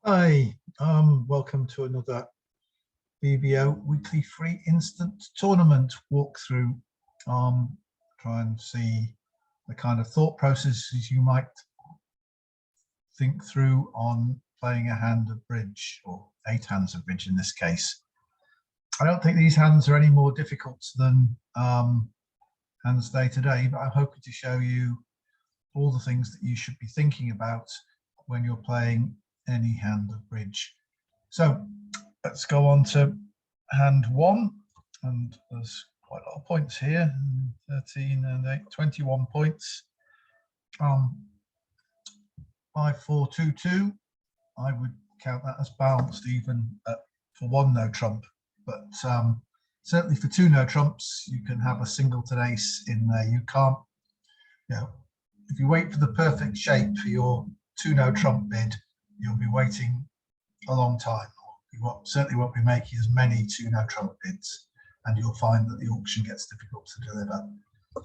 Hi, welcome to another BBO weekly free instant tournament walkthrough. Try and see the kind of thought processes you might think through on playing a hand of bridge, or 8 hands of bridge in this case. I don't think these hands are any more difficult than hands day to day, but I'm hoping to show you all the things that you should be thinking about when you're playing any hand of bridge. So let's go on to hand 1, and there's quite a lot of points here. 13 and 8, 21 points. 5, 4, 2, 2. I would count that as balanced even for 1 no trump, but certainly for 2 no trumps you can have a singleton ace in there. You can't, if you wait for the perfect shape for your 2 no trump bid, you'll be waiting a long time. You certainly won't be making as many 2 no trump bids, and you'll find that the auction gets difficult to deliver.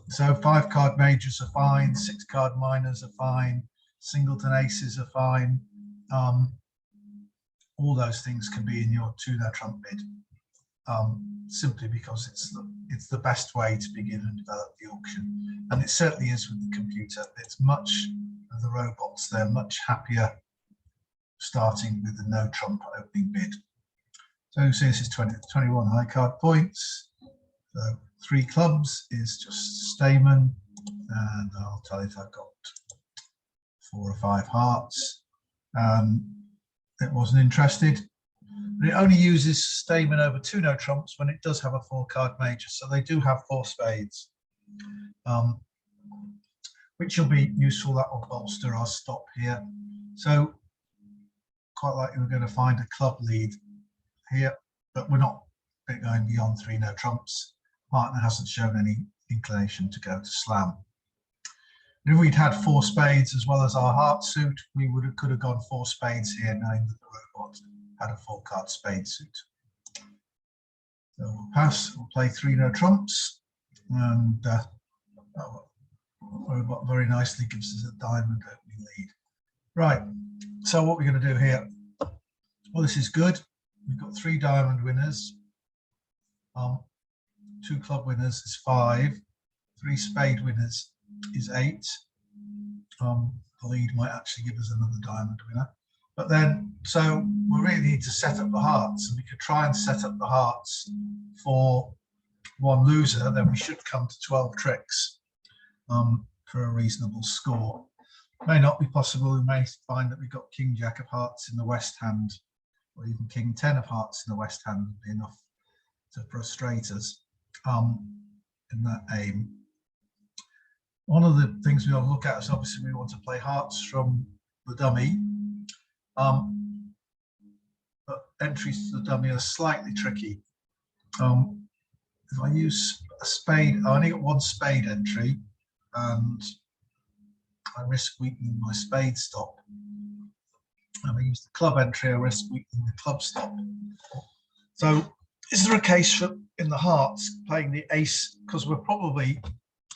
So 5 card majors are fine, 6 card minors are fine, singleton aces are fine. All those things can be in your 2 no trump bid, simply because it's the best way to begin and develop the auction, and it certainly is with the computer. It's much of the robots, they're much happier starting with the no trump opening bid. So you see this is 21 high card points. So 3 clubs is just Stayman, and I'll tell you if I've got 4 or 5 hearts. It wasn't interested, but it only uses Stayman over 2 no trumps when it does have a 4 card major. So they do have 4 spades, which will be useful. That will bolster our stop here. So quite likely we're going to find a club lead here, but we're not going beyond 3 no trumps. Partner hasn't shown any inclination to go to slam. If we'd had 4 spades as well as our heart suit, we could have gone 4 spades here, knowing that the robot had a 4 card spade suit. So we'll pass, we'll play 3 no trumps, and robot very nicely gives us a diamond opening lead. Right, so what we're going to do here, well, this is good. We've got 3 diamond winners, 2 club winners is 5, 3 spade winners is 8. The lead might actually give us another diamond winner. But then, so we really need to set up the hearts, and we could try and set up the hearts for 1 loser, then we should come to 12 tricks for a reasonable score. May not be possible. We may find that we've got King Jack of hearts in the west hand, or even King 10 of hearts in the west hand would be enough to frustrate us in that aim. One of the things we want to look at is obviously we want to play hearts from the dummy. But entries to the dummy are slightly tricky. If I use a spade, I only got 1 spade entry, and I risk weakening my spade stop. And I use the club entry, I risk weakening the club stop. So is there a case for, in the hearts, playing the ace, because we're probably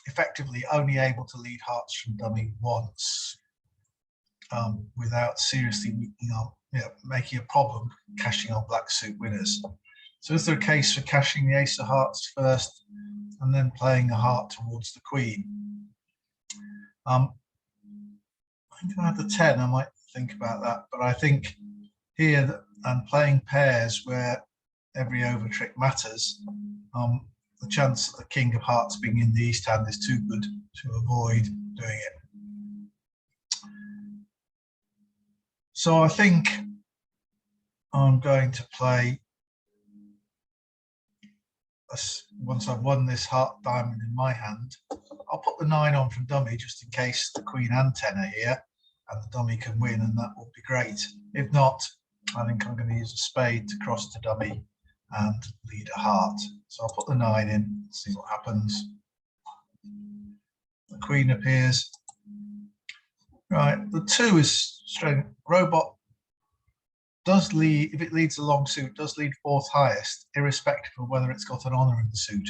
effectively only able to lead hearts from dummy once, without seriously weakening our, making a problem cashing on black suit winners. So is there a case for cashing the ace of hearts first and then playing a heart towards the queen? I think if I had the 10, I might think about that, but I think here that I'm playing pairs where every over trick matters, the chance of the king of hearts being in the east hand is too good to avoid doing it. So I think I'm going to play, once I've won this heart diamond in my hand, I'll put the 9 on from dummy just in case the queen and 10 are here and the dummy can win, and that will be great. If not, I think I'm going to use a spade to cross to dummy and lead a heart. So I'll put the 9 in, see what happens. The queen appears. Right, the 2 is strange. Robot does lead, if it leads a long suit, does lead 4th highest, irrespective of whether it's got an honour in the suit.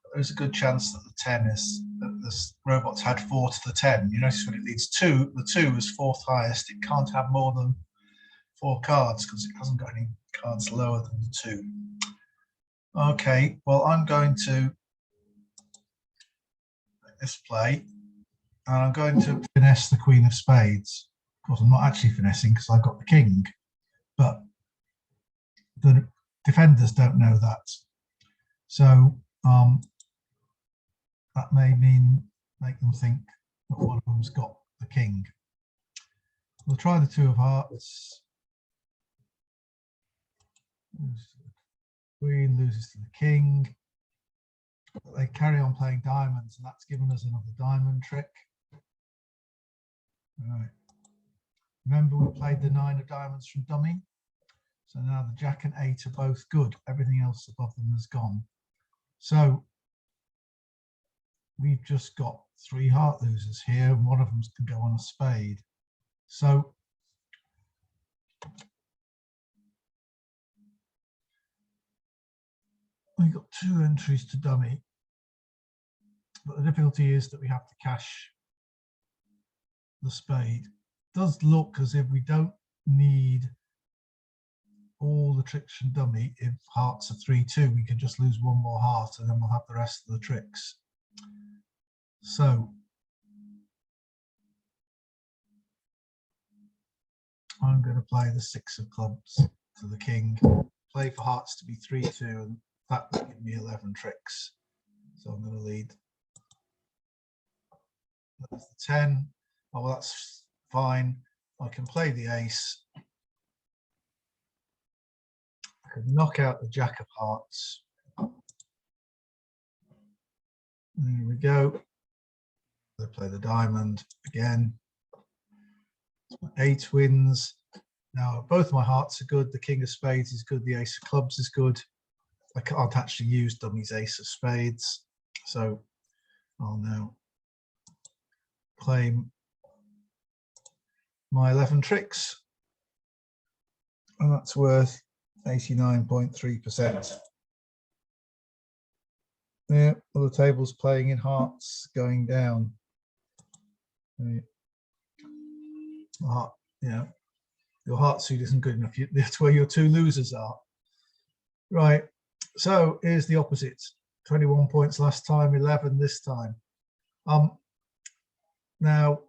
But there's a good chance that the 10 is, that this robot's had 4 to the 10. You notice when it leads 2, the 2 is 4th highest. It can't have more than 4 cards because it hasn't got any cards lower than the 2. Okay, well, I'm going to let this play, and I'm going to finesse the Queen of Spades. Of course, I'm not actually finessing because I've got the king, but the defenders don't know that. So that may make them think that one of them's got the king. We'll try the 2 of hearts. Queen loses to the king. But they carry on playing diamonds, and that's given us another diamond trick. Right. Remember, we played the 9 of diamonds from dummy. So now the Jack and 8 are both good. Everything else above them has gone. So we've just got 3 heart losers here, and one of them can go on a spade. So we've got 2 entries to dummy, but the difficulty is that we have to cash the spade. It does look as if we don't need all the tricks from dummy. If hearts are 3-2, we can just lose 1 more heart and then we'll have the rest of the tricks. So I'm going to play the 6 of clubs to the king, play for hearts to be 3-2, and that will give me 11 tricks. So I'm going to lead. That's the 10. Oh, well, that's fine. I can play the ace. I can knock out the Jack of hearts. There we go. They play the diamond again. 8 wins. Now both my hearts are good. The king of spades is good. The ace of clubs is good. I can't actually use dummy's ace of spades, so I'll now claim my 11 tricks, and that's worth 89.3%. Yeah, well, the table's playing in hearts, going down. Yeah, your heart suit isn't good enough. That's where your 2 losers are. Right, so here's the opposite. 21 points last time, 11 this time. Now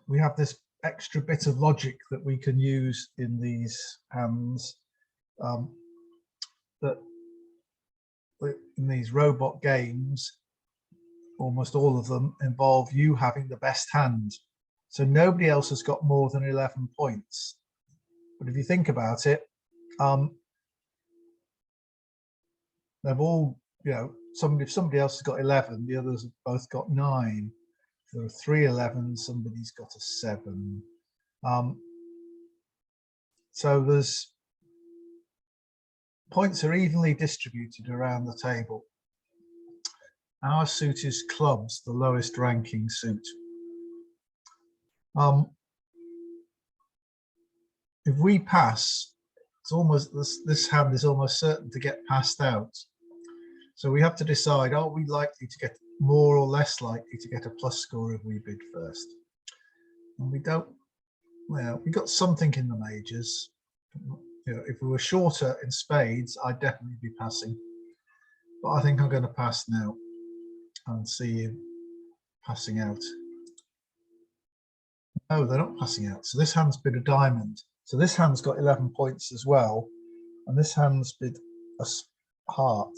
we have this extra bit of logic that we can use in these hands, that in these robot games, almost all of them involve you having the best hand. So nobody else has got more than 11 points. But if you think about it, they've all, if somebody else has got 11, the others have both got 9. If there are 3 11s, somebody's got a 7. So there's points are evenly distributed around the table. Our suit is clubs, the lowest ranking suit. If we pass, it's almost this hand is almost certain to get passed out. So we have to decide: are we likely to get more or less likely to get a plus score if we bid first? And we don't. Well, we got something in the majors. If we were shorter in spades, I'd definitely be passing. But I think I'm going to pass now and see you passing out. No, they're not passing out. So this hand's bid a diamond. So this hand's got 11 points as well. And this hand's bid a heart.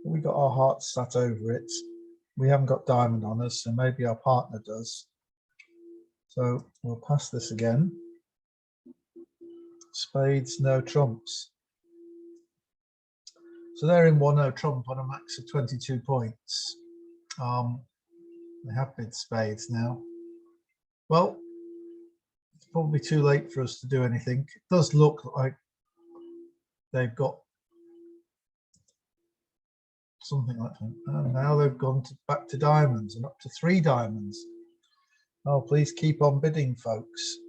We got our heart sat over it. We haven't got diamond on us, so maybe our partner does. So we'll pass this again. Spades, no trumps. So they're in 1-0 trump on a max of 22 points. They have bid spades now. Well, it's probably too late for us to do anything. It does look like they've got something like that. And now they've gone back to diamonds and up to 3 diamonds. Oh, please keep on bidding, folks.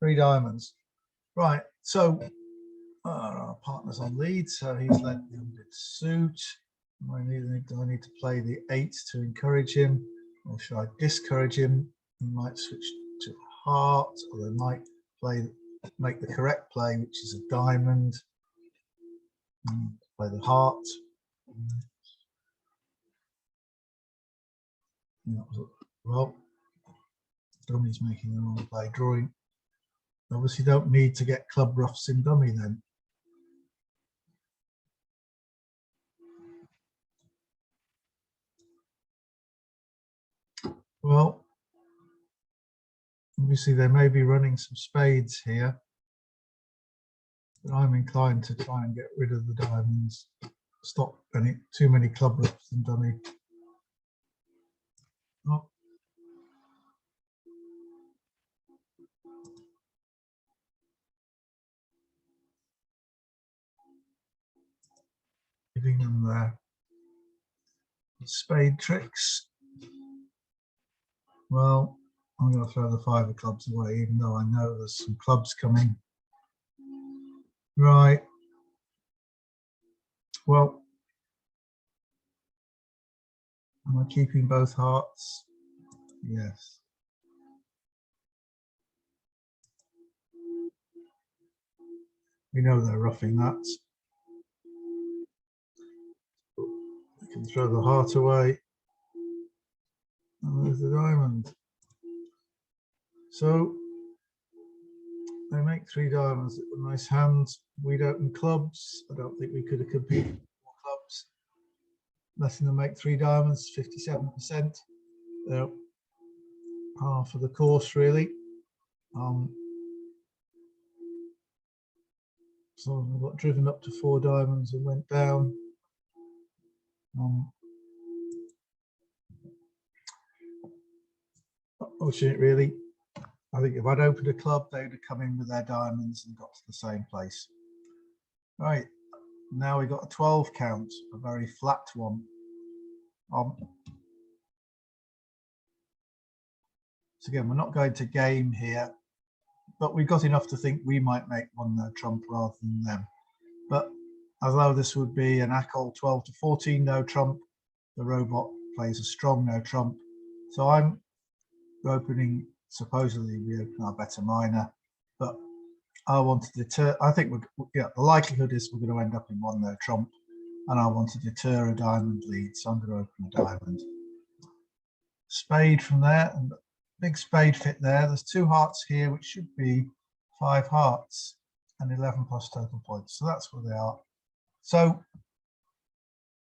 Three diamonds. Right, so our partner's on lead, so he's led the unbid suit. I need to play the 8 to encourage him. Or should I discourage him? He might switch to heart, or they might make the correct play, which is a diamond. And play the heart. Well, dummy's making the wrong play, drawing. Obviously don't need to get club roughs in dummy then. Well, obviously they may be running some spades here, but I'm inclined to try and get rid of the diamonds, stop any too many club roughs in dummy. Oh. Giving them their spade tricks. Well, I'm going to throw the 5 of clubs away, even though I know there's some clubs coming. Right. Well, am I keeping both hearts? Yes. We know they're roughing that. We can throw the heart away. And there's the diamond. So they make 3 diamonds. A nice hand. We'd open clubs. I don't think we could have competed with more clubs. Letting them make 3 diamonds, 57%. Half of the course, really. So we got driven up to 4 diamonds and went down. Unfortunate, really. I think if I'd opened a club, they'd have come in with their diamonds and got to the same place. Right, now we got a 12 count, a very flat one. So again, we're not going to game here, but we've got enough to think we might make 1 no trump rather than them. But although this would be an ACOL 12 to 14 no trump, the robot plays a strong no trump. So I'm opening, supposedly we open our better minor, but I want to deter. I think the likelihood is we're going to end up in 1 no trump, and I want to deter a diamond lead, so I'm going to open a diamond. Spade from there, and big spade fit there. There's 2 hearts here, which should be 5 hearts and 11 plus total points. So that's where they are. So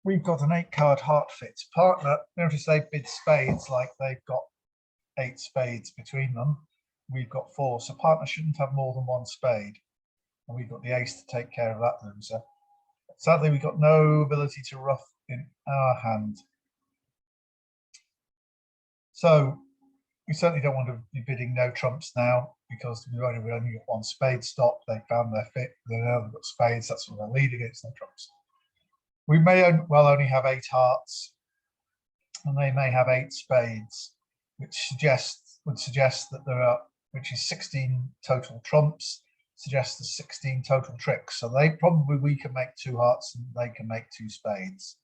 we've got an 8 card heart fit. Partner, notice they bid spades like they've got 8 spades between them. We've got 4. So partner shouldn't have more than 1 spade. And we've got the ace to take care of that loser. Sadly, we've got no ability to rough in our hand. So we certainly don't want to be bidding no trumps now, because we only got 1 spade stop. They found their fit. They know they've got spades. That's what they're leading against no trumps. We may only have 8 hearts, and they may have 8 spades, which would suggest that there are, which is 16 total trumps, suggests there's 16 total tricks. So we can make 2 hearts and they can make 2 spades.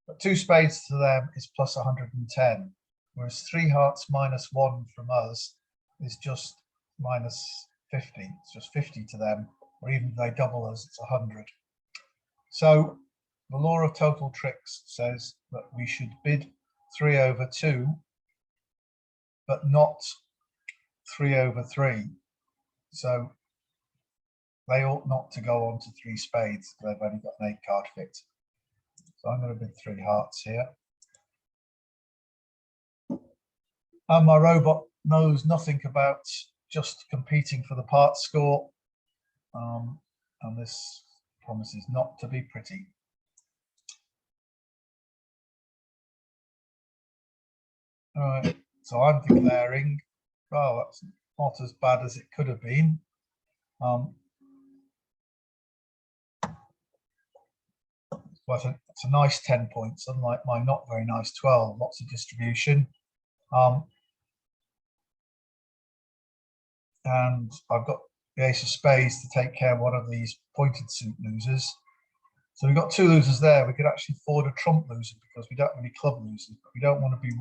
But 2 spades to them is plus 110. Whereas 3 hearts minus 1 from us is just minus 50. It's just 50 to them, or even if they double us, it's 100. So the law of total tricks says that we should bid 3 over 2, but not 3 over 3. So they ought not to go on to 3 spades. They've only got an 8 card fit. So I'm going to bid 3 hearts here. And my robot knows nothing about just competing for the part score. And this promises not to be pretty. All right, so I'm declaring, well, that's not as bad as it could have been. But it's a nice 10 points, unlike my not very nice 12, lots of distribution. And I've got the ace of spades to take care of one of these pointed suit losers. So we've got 2 losers there. We could actually afford a trump loser because we don't have any club losers, but we don't want to be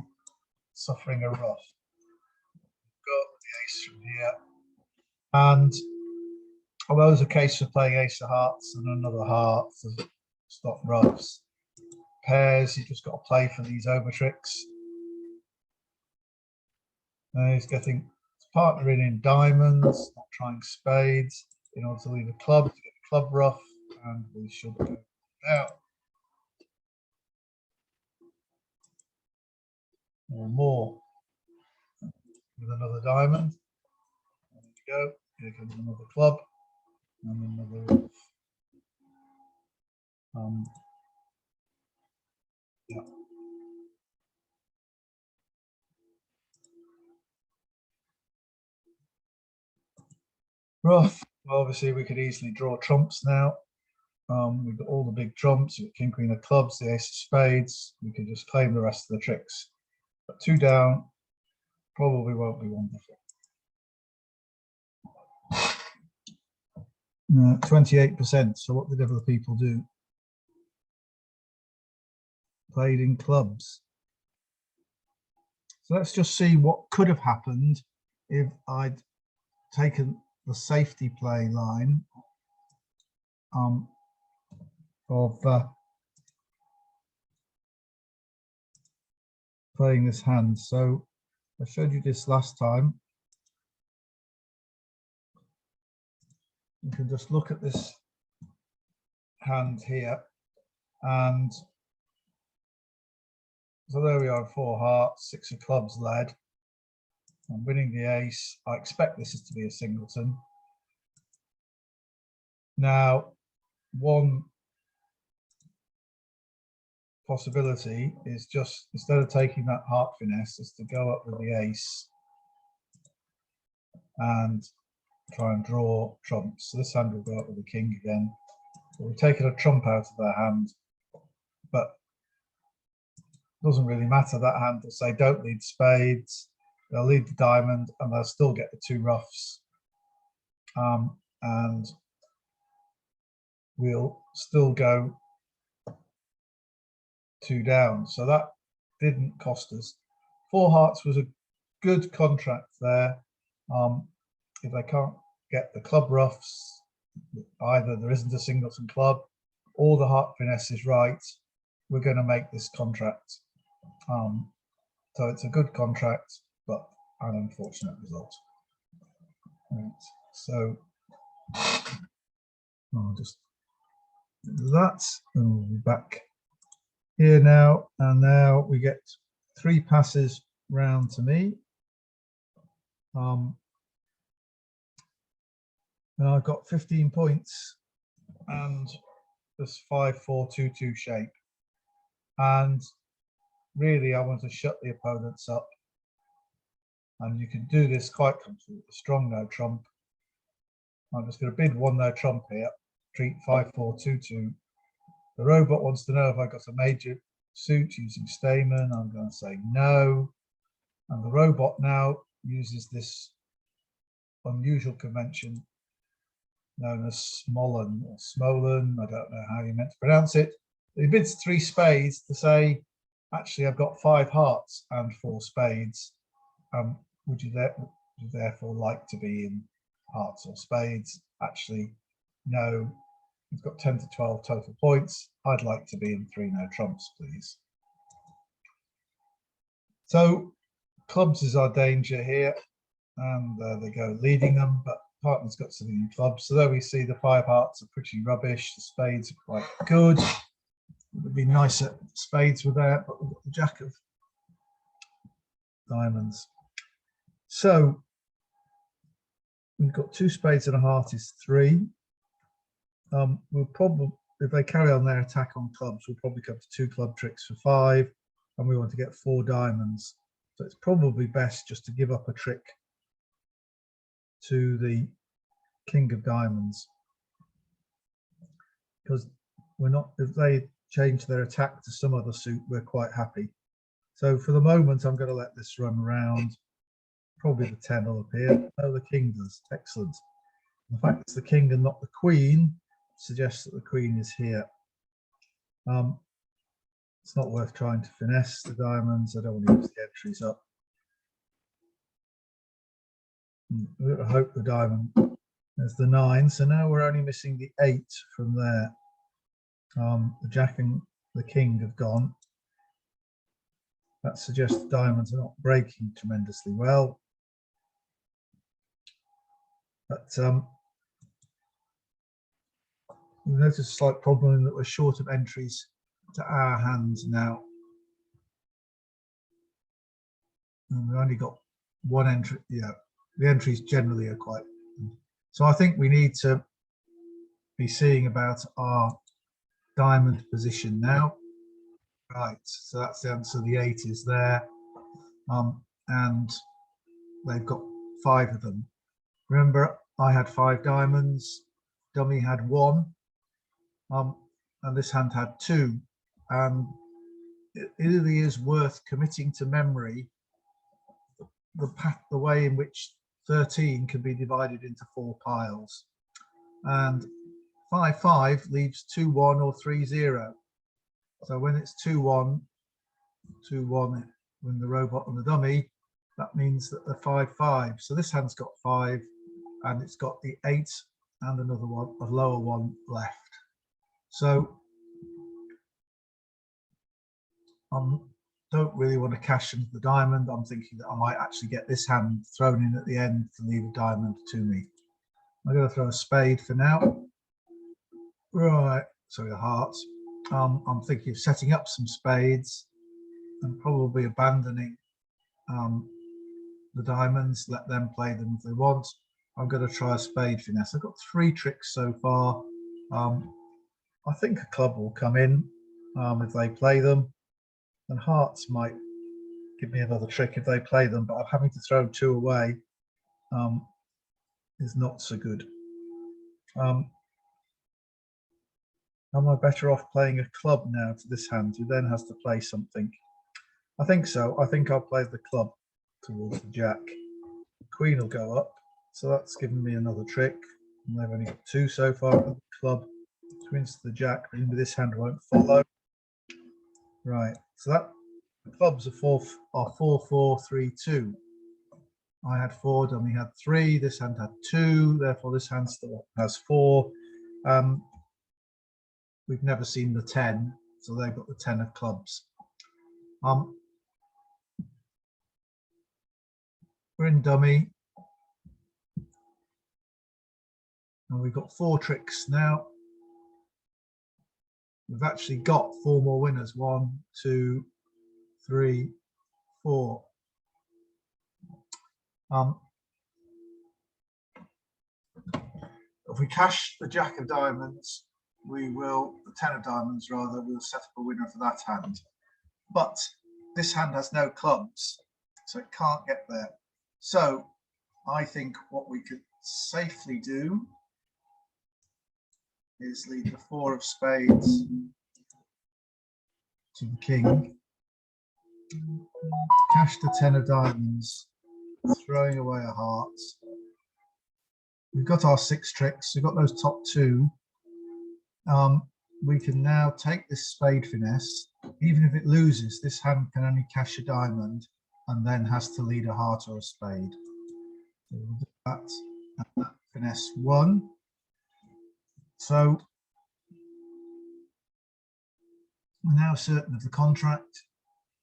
suffering a rough. Go up with the ace from here. And although there's a case for playing ace of hearts and another heart to stop roughs, pairs, you just got to play for these over tricks. He's getting his partner in diamonds, not trying spades, in order to leave a club to get the club rough, and we should go down. Or more with another diamond. There we go. Here comes another club and another rough. Yeah. Rough. Well, obviously, we could easily draw trumps now. We've got all the big trumps. We've got king, queen of clubs, the ace of spades. We can just claim the rest of the tricks. But 2 down probably won't be wonderful. 28%. So what did other people do? Played in clubs. So let's just see what could have happened if I'd taken the safety play line of playing this hand. So I showed you this last time. You can just look at this hand here, and so there we are, 4 hearts, 6 of clubs led. I'm winning the ace. I expect this is to be a singleton. Now, one possibility is just, instead of taking that heart finesse, is to go up with the ace and try and draw trumps. So this hand will go up with the king again. So we've taken a trump out of their hand, but it doesn't really matter. That hand will say don't lead spades, they'll lead the diamond, and they'll still get the 2 roughs. And we'll still go 2 down. So that didn't cost us. 4 hearts was a good contract there. If they can't get the club roughs, either there isn't a singleton club or the heart finesse is right, we're going to make this contract. So it's a good contract, but an unfortunate result. Right. So I'll just do that, and we'll be back here now. And now we get 3 passes round to me. And I've got 15 points and this 5-4-2-2 shape. And really, I want to shut the opponents up. And you can do this quite comfortably with a strong no trump. I'm just going to bid 1 no trump here, treat 5-4-2-2. The robot wants to know if I got a major suit using Stayman. I'm going to say no. And the robot now uses this unusual convention known as Smollen or Smolen. I don't know how you meant to pronounce it. He bids 3 spades to say, actually, I've got 5 hearts and 4 spades. Would you therefore like to be in hearts or spades? Actually, no. He's got 10 to 12 total points. I'd like to be in 3 no trumps, please. So clubs is our danger here. And there they go, leading them, but partner's got something in clubs. So there we see the 5 hearts are pretty rubbish. The spades are quite good. It would be nicer spades were there, but we've got the jack of diamonds. So we've got 2 spades and a heart is 3. We'll probably, if they carry on their attack on clubs, we'll probably come to 2 club tricks for 5, and we want to get 4 diamonds. So it's probably best just to give up a trick to the king of diamonds, because we're not, if they change their attack to some other suit, we're quite happy. So for the moment, I'm going to let this run around. Probably the 10 will appear. Oh, the king does. Excellent. The fact it's the king and not the queen suggests that the queen is here. It's not worth trying to finesse the diamonds. I don't want to use the entries up. I hope the diamond, there's the 9. So now we're only missing the 8 from there. The Jack and the King have gone. That suggests the diamonds are not breaking tremendously well. But we've noticed a slight problem in that we're short of entries to our hands now. And we've only got one entry. Yeah, the entries generally are quite. So I think we need to be seeing about our diamond position now. Right, so that's the answer. The 8 is there, and they've got 5 of them. Remember, I had 5 diamonds, dummy had 1, and this hand had 2. And it really is worth committing to memory the way in which 13 can be divided into 4 piles. And 5-5 leaves 2-1 or 3-0. So when it's 2-1, 2-1 when the robot and the dummy, that means that they're 5-5. So this hand's got 5, and it's got the 8 and another one, a lower one left. So I don't really want to cash into the diamond. I'm thinking that I might actually get this hand thrown in at the end to leave a diamond to me. I'm going to throw a spade for now. Right, sorry, the hearts. I'm thinking of setting up some spades and probably abandoning the diamonds, let them play them if they want. I'm going to try a spade finesse. I've got 3 tricks so far. I think a club will come in if they play them, and hearts might give me another trick if they play them, but having to throw 2 away is not so good. Am I better off playing a club now to this hand, who then has to play something? I think so. I think I'll play the club towards the Jack. The Queen will go up, so that's given me another trick. And they've only got 2 so far. The club twins to the Jack, but into this hand won't follow. Right, so that the clubs are 4-4-3-2. I had 4, dummy had 3. This hand had 2. Therefore, this hand still has 4. We've never seen the 10, so they've got the 10 of clubs. We're in dummy, and we've got 4 tricks now. We've actually got 4 more winners. 1, 2, 3, 4. If we cash the Jack of diamonds, we will, the 10 of diamonds rather, we'll set up a winner for that hand. But this hand has no clubs, so it can't get there. So I think what we could safely do is leave the 4 of spades to the King, cash the 10 of diamonds, throwing away a heart. We've got our 6 tricks, we've got those top 2. We can now take this spade finesse. Even if it loses, this hand can only cash a diamond and then has to lead a heart or a spade. So we'll do that, and that finesse 1. So we're now certain of the contract.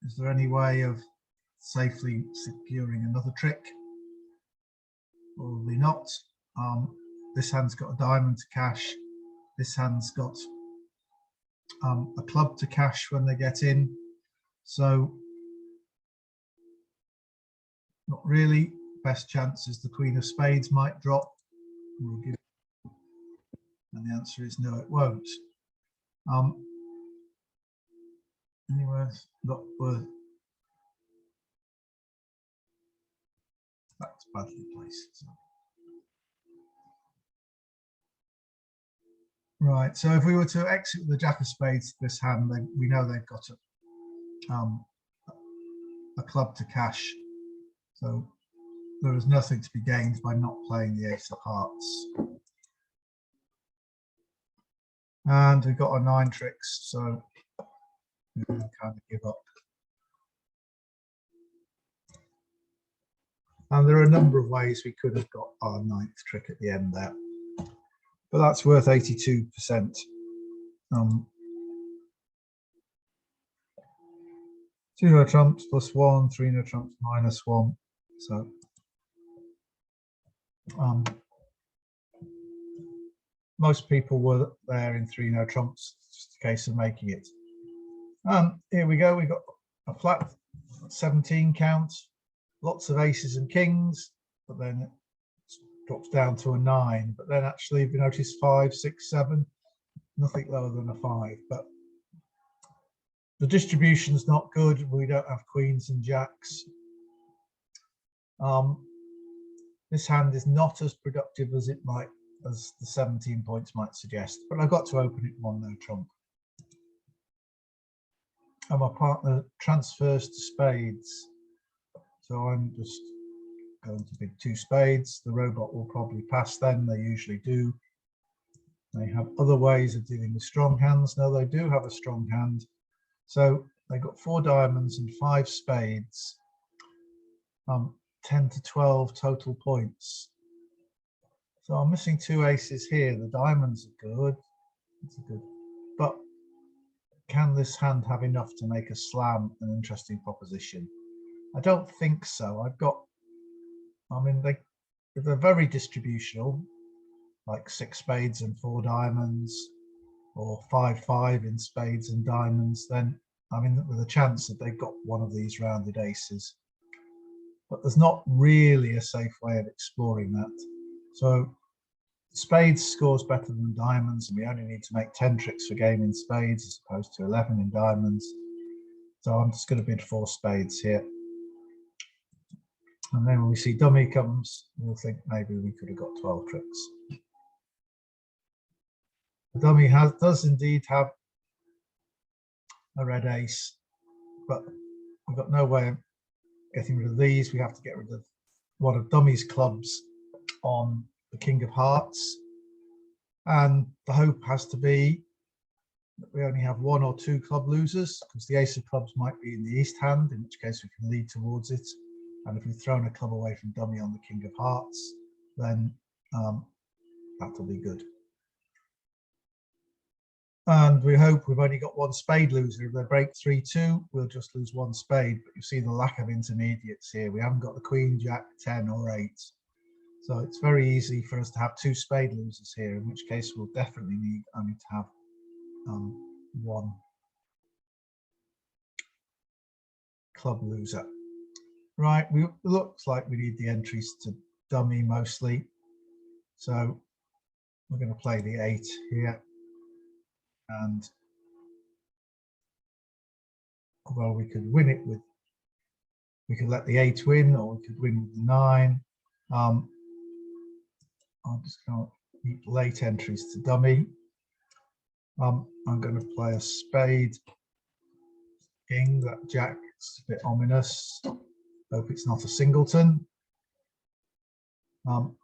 Is there any way of safely securing another trick? Probably not. This hand's got a diamond to cash. This hand's got a club to cash when they get in. So not really. Best chance is the Queen of Spades might drop. We'll give, and the answer is no, it won't. Anyway, not worth. That's badly placed. So. Right, so if we were to exit the Jack of Spades this hand, then we know they've got a club to cash. So there is nothing to be gained by not playing the Ace of Hearts. And we've got our 9 tricks, so kind of give up. And there are a number of ways we could have got our ninth trick at the end there, but that's worth 82%. 2 no trumps +1, 3 no trumps -1. So most people were there in 3 no trumps, just a case of making it. Here we go, we got a flat 17 count, lots of aces and kings, but then it drops down to a 9. But then actually, if you notice, 5, 6, 7, nothing lower than a 5. But the distribution's not good. We don't have queens and jacks. This hand is not as productive as as the 17 points might suggest, but I got to open it 1 no trump. And my partner transfers to spades. So I'm just going to bid 2 spades. The robot will probably pass then, they usually do. They have other ways of dealing with strong hands. No, they do have a strong hand. So they got 4 diamonds and 5 spades. 10 to 12 total points. So I'm missing 2 aces here. The diamonds are good. But can this hand have enough to make a slam an interesting proposition? I don't think so. They're very distributional, like 6 spades and 4 diamonds, or 5-5 in spades and diamonds. Then, with a chance that they've got one of these rounded aces. But there's not really a safe way of exploring that. So spades scores better than diamonds, and we only need to make 10 tricks for game in spades as opposed to 11 in diamonds. So I'm just going to bid 4 spades here. And then when we see dummy comes, we'll think maybe we could have got 12 tricks. The dummy does indeed have a red ace, but we've got no way of getting rid of these. We have to get rid of one of dummy's clubs on the king of hearts, and the hope has to be that we only have 1 or 2 club losers, because the ace of clubs might be in the east hand, in which case we can lead towards it. And if we've thrown a club away from dummy on the king of hearts, then that'll be good. And we hope we've only got 1 spade loser. If they break 3-2, we'll just lose 1 spade. But you see the lack of intermediates here. We haven't got the queen, jack, 10 or 8. So it's very easy for us to have 2 spade losers here, in which case we'll definitely need only to have 1 club loser. Right, it looks like we need the entries to dummy mostly. So we're going to play the 8 here. And although we could win it with, we could let the 8 win, or we could win with the 9. I'm just going to keep late entries to dummy. I'm going to play a spade king. That jack is a bit ominous. Hope it's not a singleton. I'm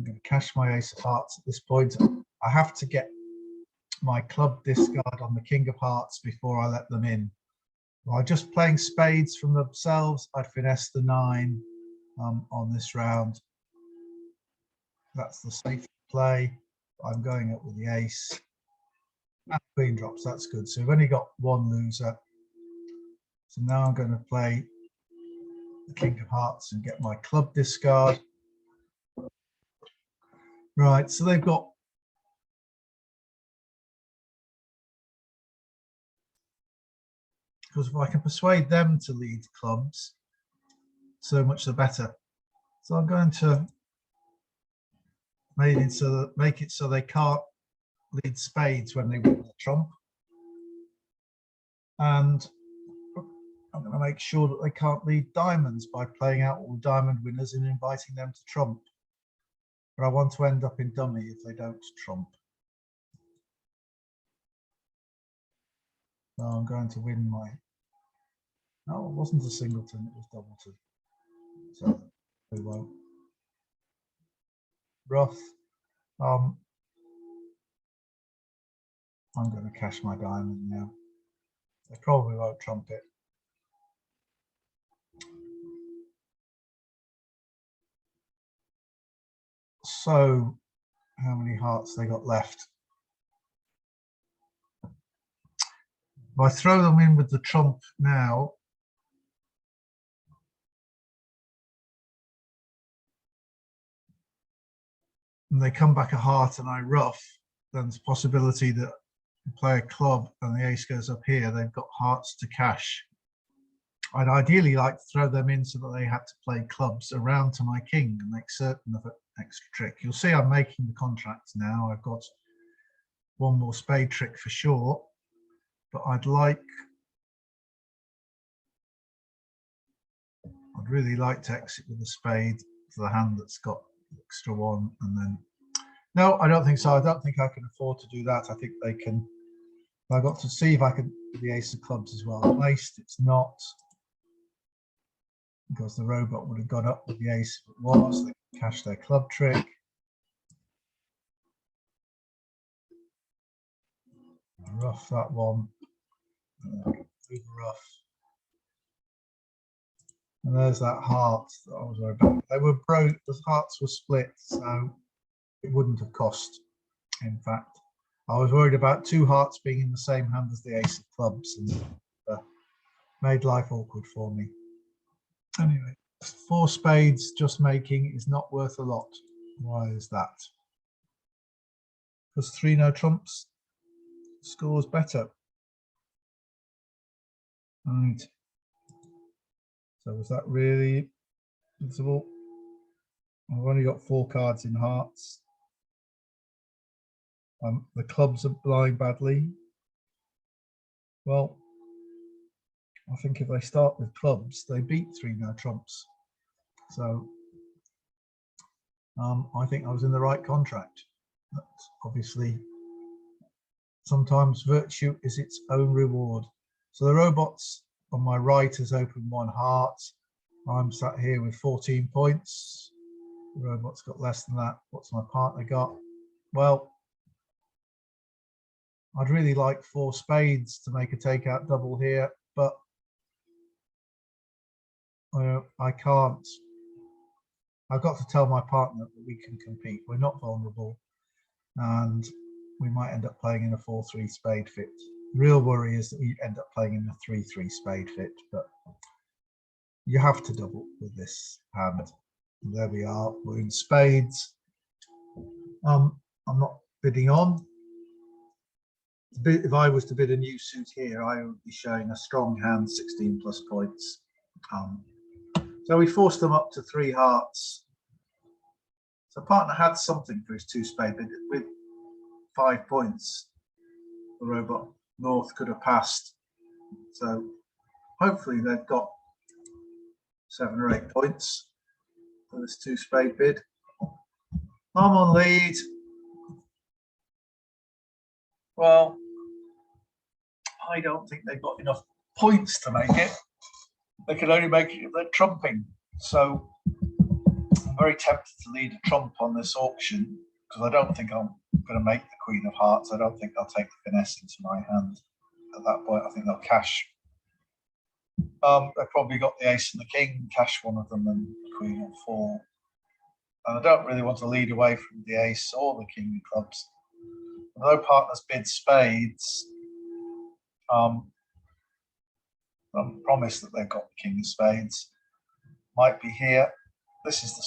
going to cash my ace of hearts at this point. I have to get my club discard on the king of hearts before I let them in. By just playing spades from themselves, I finesse the 9 on this round. That's the safe play. I'm going up with the ace. And queen drops, that's good. So we've only got 1 loser. So now I'm going to play the king of hearts and get my club discard. Right, so they've got because if I can persuade them to lead clubs, so much the better. So I'm going to make it so they can't lead spades when they win the trump, and I'm going to make sure that they can't lead diamonds by playing out all diamond winners and inviting them to trump. But I want to end up in dummy if they don't trump. So I'm going to win my. No, it wasn't a singleton, it was doubleton. So we won't. Rough. I'm going to cash my diamond now. They probably won't trump it. So, how many hearts they got left? If I throw them in with the trump now, and they come back a heart and I ruff, then there's a possibility that I play a club and the ace goes up here, they've got hearts to cash. I'd ideally like to throw them in so that they had to play clubs around to my king and make certain of an extra trick. You'll see I'm making the contract now. I've got one more spade trick for sure, but I'd really like to exit with a spade to the hand that's got extra one, and then no, I don't think so. I don't think I can afford to do that. I think they can. I got to see if I can do the ace of clubs as well. At least it's not, because the robot would have gone up with the ace if it was. They cash their club trick. Rough that one. Rough. And there's that heart that I was worried about. They were broke, the hearts were split, so it wouldn't have cost. In fact, I was worried about two hearts being in the same hand as the ace of clubs, and made life awkward for me. Anyway, 4 spades just making is not worth a lot. Why is that? Because 3 no trumps scores better. Right. So was that really visible? I've only got 4 cards in hearts. The clubs are blind badly. Well, I think if they start with clubs, they beat 3 no trumps. So I think I was in the right contract. But obviously, sometimes virtue is its own reward. So the robots on my right has opened 1 heart. I'm sat here with 14 points. The robot's got less than that. What's my partner got? Well, I'd really like 4 spades to make a takeout double here, but I can't. I've got to tell my partner that we can compete. We're not vulnerable, and we might end up playing in a 4-3 spade fit. The real worry is that we end up playing in a 3-3 spade fit, but you have to double with this hand. And there we are. We're in spades. I'm not bidding on. If I was to bid a new suit here, I would be showing a strong hand, 16 plus points. So we forced them up to 3 hearts. So partner had something for his 2 spade bid with 5 points. The robot north could have passed. So hopefully they've got 7 or 8 points for this 2 spade bid. I'm on lead. Well, I don't think they've got enough points to make it. They can only make it if they're trumping. So I'm very tempted to lead a trump on this auction, because I don't think I'm going to make the Queen of Hearts. I don't think they'll take the finesse into my hand. At that point, I think they'll cash. They've probably got the ace and the king, cash one of them, and the queen will fall. And I don't really want to lead away from the ace or the king of clubs. Although partners bid spades, I'm promised that they've got the king of spades. Might be here. This is the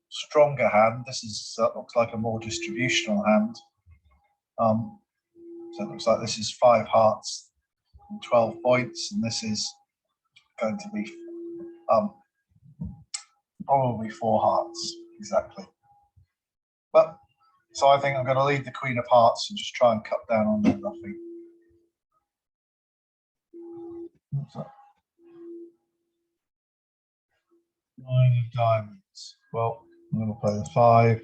stronger hand. This is looks like a more distributional hand. So it looks like this is 5 hearts and 12 points, and this is going to be probably 4 hearts exactly. But so I think I'm going to lead the Queen of Hearts and just try and cut down on the ruffing. So, 9 of diamonds. Well, I'm going to play the 5.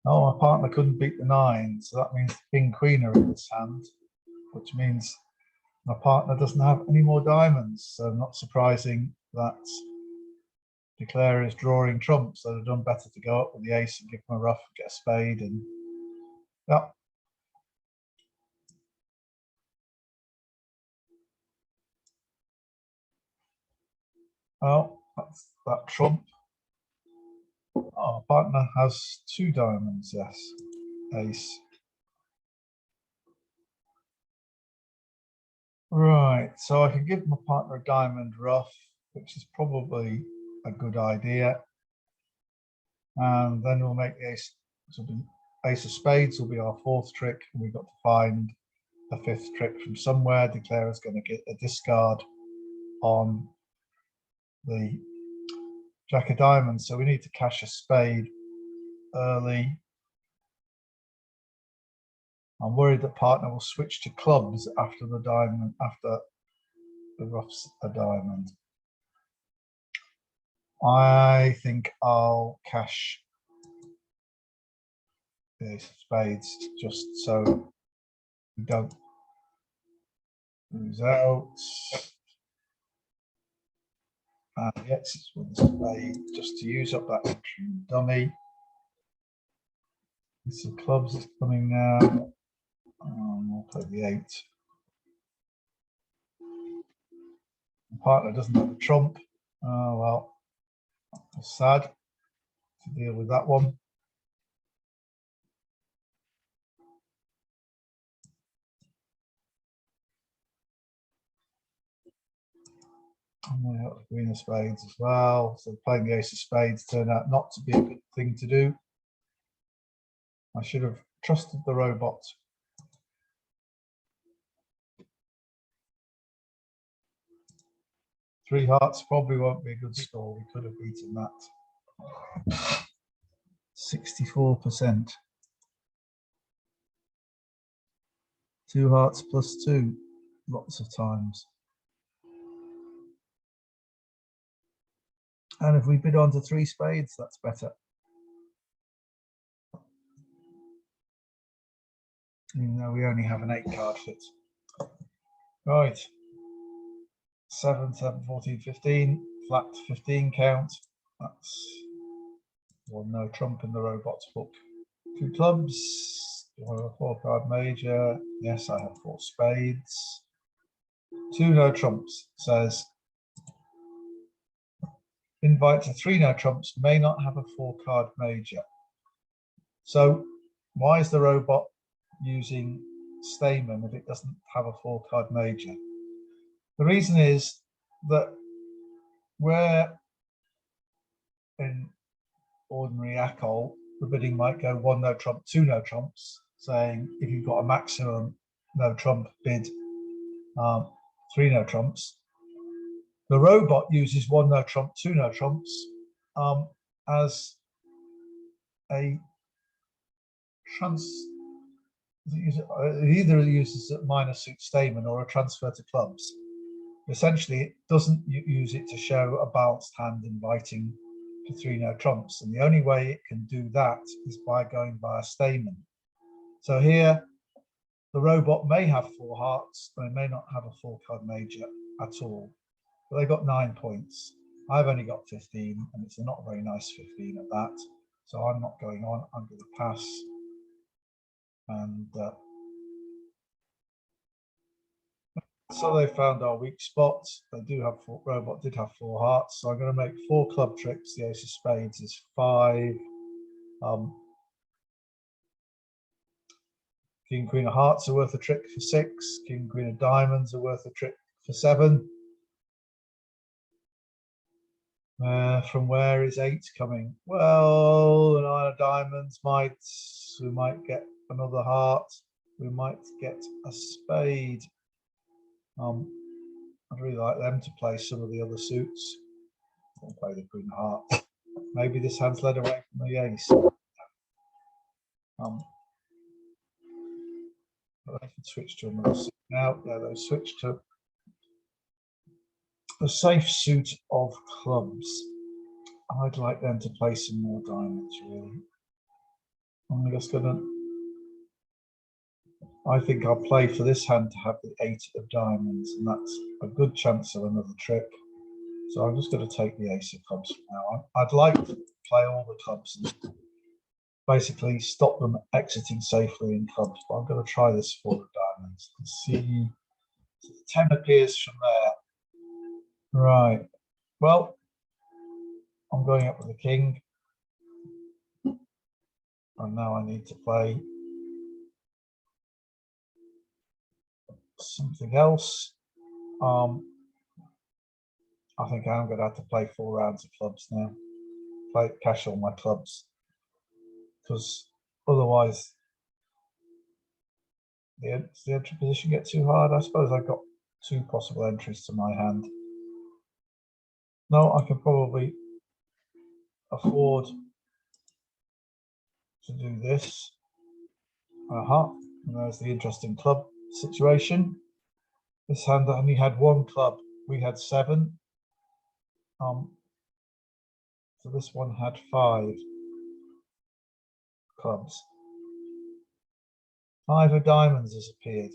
Oh, my partner couldn't beat the 9, so that means the king queen are in this hand, which means my partner doesn't have any more diamonds. So not surprising that Declare is drawing trumps. So they've done better to go up with the ace and give him a ruff, get a spade, and Yeah. Well, that's that trump. Our partner has 2 diamonds, yes. Ace. Right, so I can give my partner a diamond rough, which is probably a good idea. And then we'll make the ace. This will be ace of spades will be our 4th trick, and we've got to find a 5th trick from somewhere. Declare is going to get a discard on the jack of diamonds, so we need to cash a spade early. I'm worried that partner will switch to clubs after the diamond, after the rough's a diamond. I think I'll cash the ace of spades just so we don't lose out. And the exits with the spade just to use up that entry dummy. Some clubs is coming now. We'll play the 8. The partner doesn't have a trump. Oh well, that's sad to deal with that one. And we have the queen of spades as well. So playing the ace of spades turned out not to be a good thing to do. I should have trusted the robot. Three hearts probably won't be a good score. We could have beaten that. 64%. 2 hearts plus 2, lots of times. And if we bid on to 3 spades, that's better. Even though we only have an 8 card fit. Right. 7, 7, 14, 15, flat 15 count. That's one no trump in the robot's book. 2 clubs. Do I have a 4 card major? Yes, I have 4 spades. 2 no trumps. Says invite to 3 no trumps may not have a 4 card major. So why is the robot using Stayman if it doesn't have a 4 card major? The reason is that where in ordinary ACOL, the bidding might go 1 no trump, 2 no trumps, saying if you've got a maximum no trump bid, 3 no trumps. The robot uses 1 no trump, 2 no trumps as a it either uses a minor suit Stayman or a transfer to clubs. Essentially, it doesn't use it to show a balanced hand inviting to 3 no trumps, and the only way it can do that is by going via Stayman. So here, the robot may have 4 hearts, but it may not have a 4 card major at all. But they got 9 points. I've only got 15, and it's not a very nice 15 at that. So I'm not going on. I'm going to pass. And so they found our weak spots. They do have robot did have 4 hearts, so I'm going to make 4 club tricks. The ace of spades is 5. King queen of hearts are worth a trick for 6. King queen of diamonds are worth a trick for 7. From where is 8 coming? Well, the 9 of diamonds we might get another heart. We might get a spade. I'd really like them to play some of the other suits. Don't play the queen of hearts. Maybe this hand's led away from the ace. But they can switch to another suit now. Yeah, they switch to a safe suit of clubs. I'd like them to play some more diamonds, really. I'm just gonna. I think I'll play for this hand to have the 8 of diamonds, and that's a good chance of another trick. So I'm just going to take the ace of clubs for now. I'd like to play all the clubs, basically stop them exiting safely in clubs. But I'm going to try this for the diamonds and see. So the 10 appears from there. Right. Well, I'm going up with the king. And now I need to play something else. I think I'm going to have to play 4 rounds of clubs now. Cash all my clubs, because otherwise the entry position get too hard. I suppose I've got 2 possible entries to my hand. No, I can probably afford to do this. And there's the interesting club situation. This hand only had 1 club. We had 7. So this one had 5 clubs. 5 of diamonds has appeared.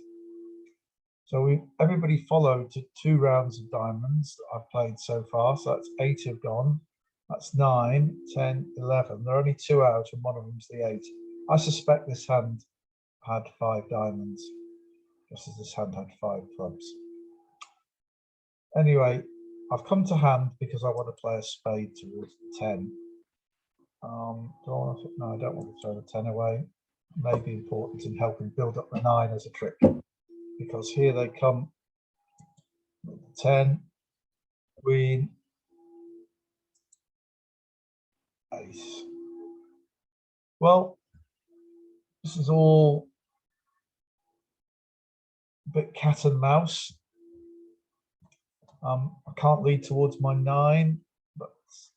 So everybody followed to 2 rounds of diamonds that I've played so far. So that's 8 have gone. That's 9, 10, 11. There are only 2 out, and one of them's the 8. I suspect this hand had 5 diamonds, just as this hand had 5 clubs. Anyway, I've come to hand because I want to play a spade towards the 10. Do I want to, no, I don't want to throw the 10 away. It may be important in helping build up the 9 as a trick, because here they come with the 10, queen, ace. Well, this is all a bit cat and mouse. I can't lead towards my 9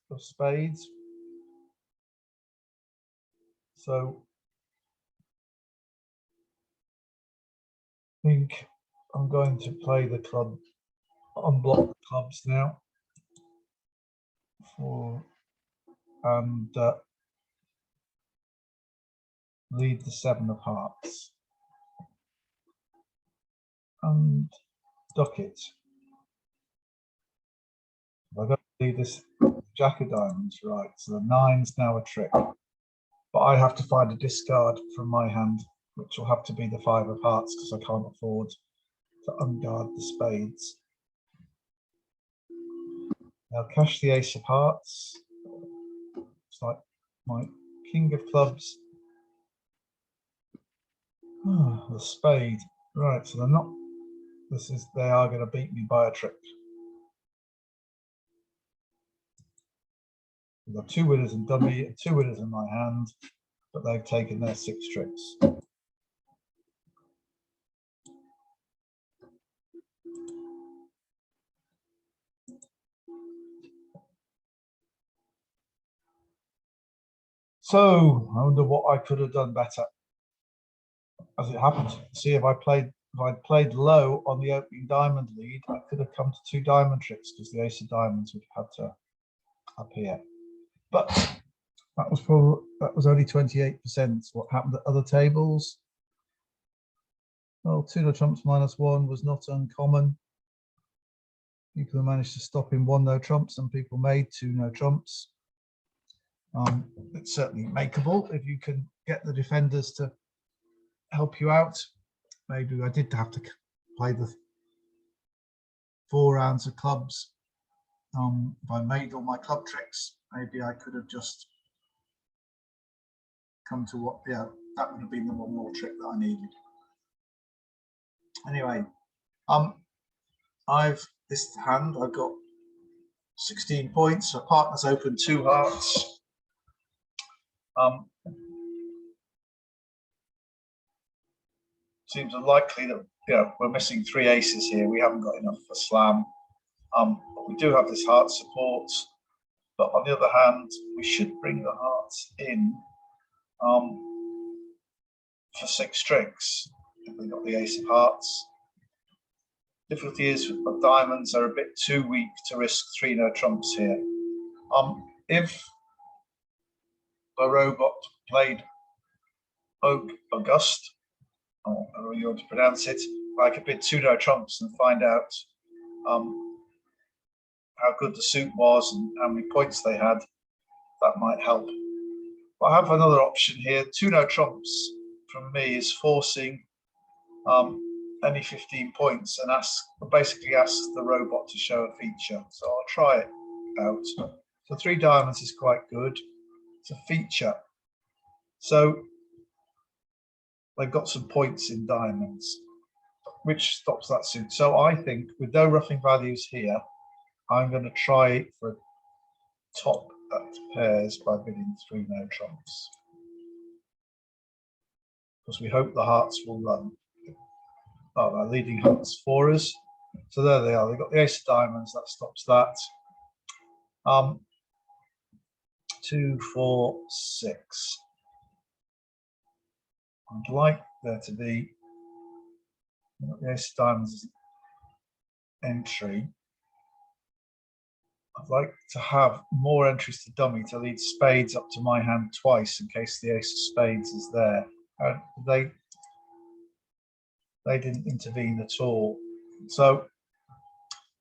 of spades. So I think I'm going to play the club, unblock the clubs now, and lead the 7 of hearts and duck it. I don't lead this jack of diamonds, right? So the 9's now a trick, but I have to find a discard from my hand, which will have to be the 5 of hearts, because I can't afford to unguard the spades. Now cash the ace of hearts. It's like my king of clubs. Oh, the spade. Right, so they're not. They are going to beat me by a trick. We've got 2 winners in dummy and 2 winners in my hand, but they've taken their 6 tricks. So I wonder what I could have done better. As it happens, see, if I'd played low on the opening diamond lead, I could have come to 2 diamond tricks, because the ace of diamonds would have had to appear. But that was only 28%. What happened at other tables? Well, 2 no trumps -1 was not uncommon. People managed to stop in 1 no trump. Some people made 2 no trumps. It's certainly makeable if you can get the defenders to help you out. Maybe I did have to play the 4 rounds of clubs. If I made all my club tricks, maybe I could have just come to what, yeah, that would have been the 1 more trick that I needed. Anyway, this hand, I've got 16 points. So partner's open 2 hearts. Seems unlikely that, you know, we're missing 3 aces here. We haven't got enough for slam. But we do have this heart support. But on the other hand, we should bring the hearts in for 6 tricks if we got the ace of hearts. Difficulty is that diamonds are a bit too weak to risk 3 no trumps here. If the robot played Auguste, or however you want to pronounce it, I could bid 2 no trumps and find out how good the suit was and how many points they had. That might help. I have another option here. 2 no trumps from me is forcing any 15 points and basically asks the robot to show a feature. So I'll try it out. So 3 diamonds is quite good. It's a feature. So they've got some points in diamonds, which stops that suit. So I think with no roughing values here, I'm going to try for a top at pairs by bidding 3 no trumps. Because we hope the hearts will run. Oh, they're leading hearts for us. So there they are. They've got the ace of diamonds. That stops that. 2, 4, 6. I'd like there to be the ace of diamonds entry. I'd like to have more entries to dummy to lead spades up to my hand twice in case the ace of spades is there. And they didn't intervene at all. So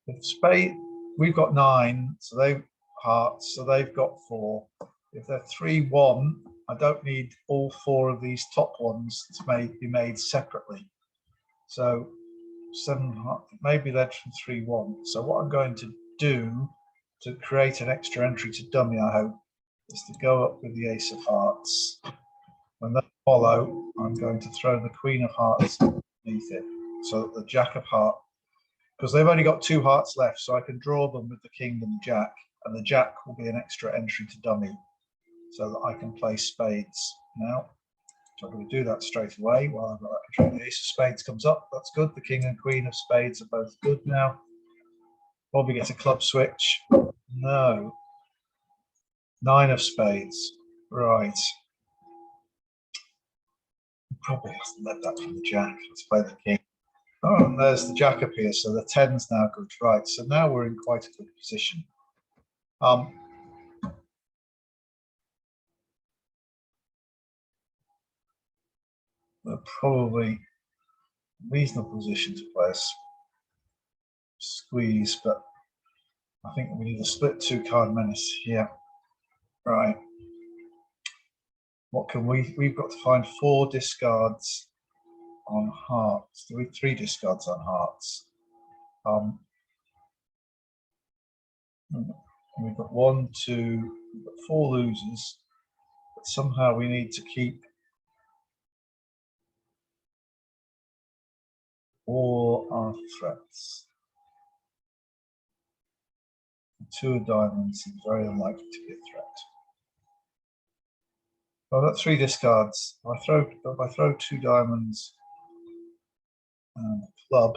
if spade, we've got 9, so they've hearts, so they've got 4. If they're 3, 1, I don't need all 4 of these top ones to be made separately. So 7, maybe that's from 3, 1. So what I'm going to do to create an extra entry to dummy, I hope, is to go up with the ace of hearts. When they follow, I'm going to throw the queen of hearts underneath it. So that the jack of hearts, because they've only got 2 hearts left, so I can draw them with the king and the jack will be an extra entry to dummy, so that I can play spades now. So I'm going to do that straight away while I've got that control. The ace of spades comes up, that's good. The king and queen of spades are both good now. Probably get a club switch. No. 9 of spades. Right. Probably has to let that from the jack. Let's play the king. Oh, and there's the jack up here, so the 10's now good. Right, so now we're in quite a good position. We're probably reasonable position to play a squeeze, but I think we need a split 2 card menace here. Right. What can we've got to find 4 discards on hearts. 3 discards on hearts. We've got 1, 2, we've got 4 losers, but somehow we need to keep all our threats. 2 of diamonds is very unlikely to be a threat. I've got 3 discards. If I throw 2 diamonds and a club,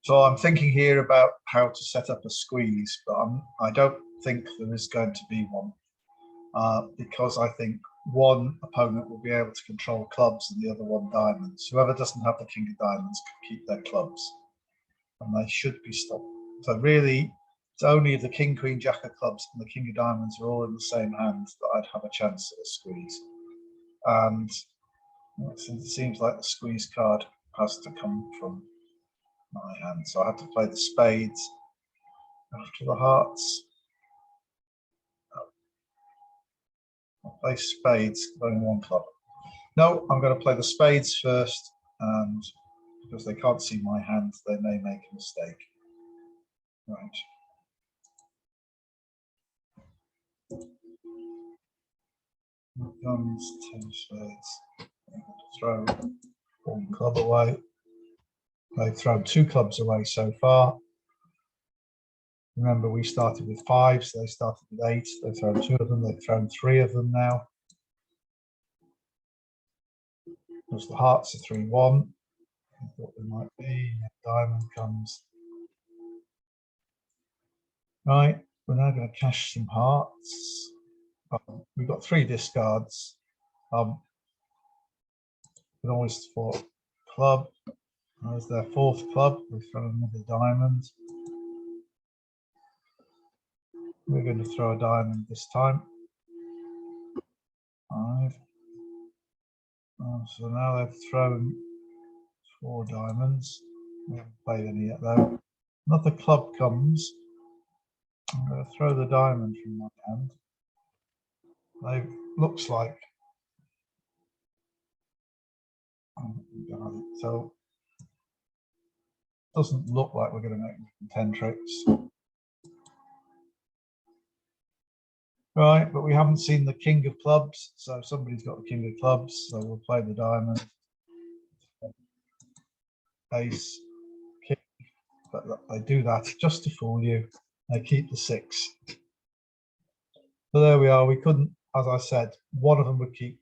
so I'm thinking here about how to set up a squeeze, but I don't think there is going to be one, because I think one opponent will be able to control clubs and the other one diamonds. Whoever doesn't have the king of diamonds can keep their clubs, and they should be stopped. So really, it's only if the king, queen, jack of clubs and the king of diamonds are all in the same hand that I'd have a chance at a squeeze. And it seems like the squeeze card has to come from my hand, so I have to play the spades after the hearts. I'll play spades, only 1 club. No, I'm going to play the spades first, and because they can't see my hand, they may make a mistake. Right. Guns, 10 spades. Throw 1 club away. They've thrown 2 clubs away so far. Remember, we started with 5, so they started with 8. They've thrown 2 of them. They've thrown 3 of them now. Because the hearts are 3, 1. I thought there might be. Diamond comes. Right, we're now going to cash some hearts. We've got 3 discards. We can always for club. There's their 4th club. We've thrown another diamond. We're going to throw a diamond this time. 5. So now they've thrown 4 diamonds. We haven't played any yet though. Another club comes. I'm going to throw the diamond from my hand. Looks like. So doesn't look like we're going to make 10 tricks. Right, but we haven't seen the king of clubs, so somebody's got the king of clubs, so we'll play the diamond. Ace, king, but they do that just to fool you. They keep the 6. So there we are. We couldn't, as I said, one of them would keep.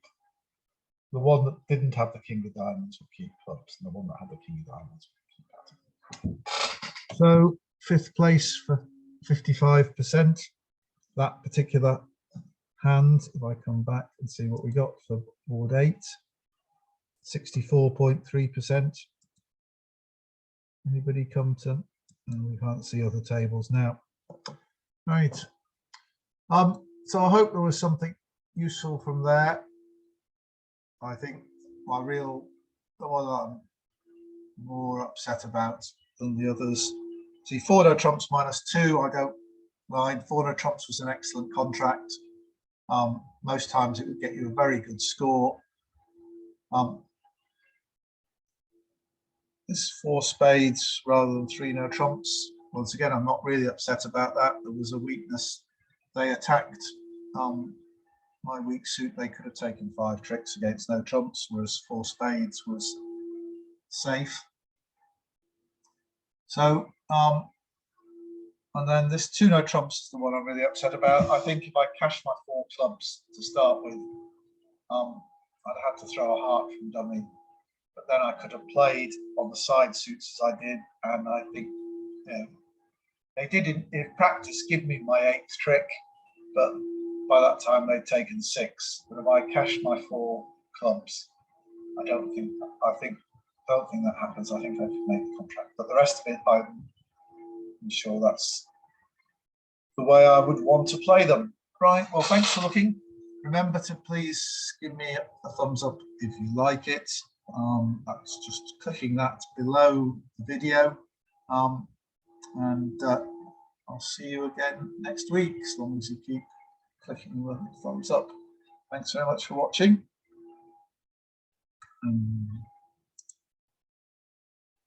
The one that didn't have the king of diamonds would keep clubs, and the one that had the king of diamonds would keep that. So 5th place for 55%. That particular hand, if I come back and see what we got for board 8, 64.3%. Anybody come to, we can't see other tables now. Right. So I hope there was something useful from there. I think the one I'm more upset about than the others. See, 4 no trumps -2, I don't mind. 4 no trumps was an excellent contract. Most times it would get you a very good score. This 4 spades rather than 3 no trumps. Once again, I'm not really upset about that. There was a weakness. They attacked my weak suit. They could have taken 5 tricks against no trumps, whereas 4 spades was safe. So, and then this 2 no trumps is the one I'm really upset about. I think if I cashed my 4 clubs to start with, I'd have to throw a heart from dummy. But then I could have played on the side suits as I did, and I think they did in practice give me my 8th trick, but by that time they'd taken 6. But if I cashed my 4 clubs, I don't think that happens. I think I've made the contract, but the rest of it, I'm sure that's the way I would want to play them. Right. Well, thanks for looking. Remember to please give me a thumbs up if you like it. That's just clicking that below the video, and I'll see you again next week, as long as you keep clicking the thumbs up. Thanks very much for watching.